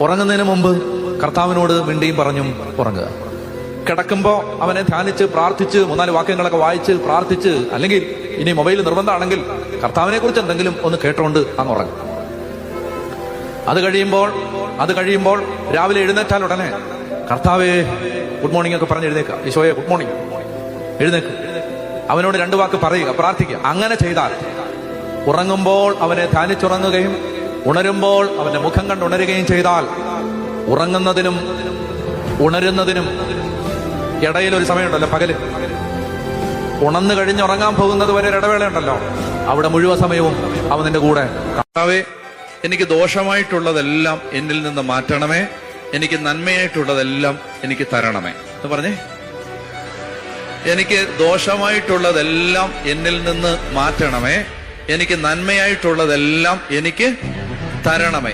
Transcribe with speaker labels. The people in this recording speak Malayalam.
Speaker 1: ഉറങ്ങുന്നതിന് മുമ്പ് കർത്താവിനോട് മിണ്ടിയും പറഞ്ഞും ഉറങ്ങുക. കിടക്കുമ്പോ അവനെ ധ്യാനിച്ച് പ്രാർത്ഥിച്ച് 3-4 വാക്യങ്ങളൊക്കെ വായിച്ച് പ്രാർത്ഥിച്ച്, അല്ലെങ്കിൽ ഇനി മൊബൈൽ നിർബന്ധമാണെങ്കിൽ കർത്താവിനെ കുറിച്ച് എന്തെങ്കിലും ഒന്ന് കേട്ടോണ്ട് അങ്ങ് ഉറങ്ങും. അത് കഴിയുമ്പോൾ രാവിലെ എഴുന്നേറ്റാൽ ഉടനെ കർത്താവേ ഗുഡ് മോർണിംഗ് ഒക്കെ പറഞ്ഞ് എഴുന്നേക്കുക. ഈശോയെ ഗുഡ് മോർണിംഗ്, എഴുന്നേക്ക്. അവനോട് 2 വാക്ക് പറയുക, പ്രാർത്ഥിക്കുക. അങ്ങനെ ചെയ്താൽ ഉറങ്ങുമ്പോൾ അവനെ ധ്യാനിച്ചുറങ്ങുകയും ഉണരുമ്പോൾ അവന്റെ മുഖം കണ്ട് ഉണരുകയും ചെയ്താൽ ഉറങ്ങുന്നതിനും ഉണരുന്നതിനും ഇടയിൽ ഒരു സമയമുണ്ടല്ലോ, പകല്. ഉണർന്നു കഴിഞ്ഞ് ഉറങ്ങാൻ പോകുന്നത് വരെ ഒരു ഇടവേളയുണ്ടല്ലോ, അവിടെ മുഴുവൻ സമയവും അവൻ നിന്റെ കൂടെ.
Speaker 2: കർത്താവേ, എനിക്ക് ദോഷമായിട്ടുള്ളതെല്ലാം എന്നിൽ നിന്ന് മാറ്റണമേ, എനിക്ക് നന്മയായിട്ടുള്ളതെല്ലാം എനിക്ക് തരണമേ എന്ന് പറഞ്ഞേ. എനിക്ക് ദോഷമായിട്ടുള്ളതെല്ലാം എന്നിൽ നിന്ന് മാറ്റണമേ, എനിക്ക് നന്മയായിട്ടുള്ളതെല്ലാം എനിക്ക് തരണമേ.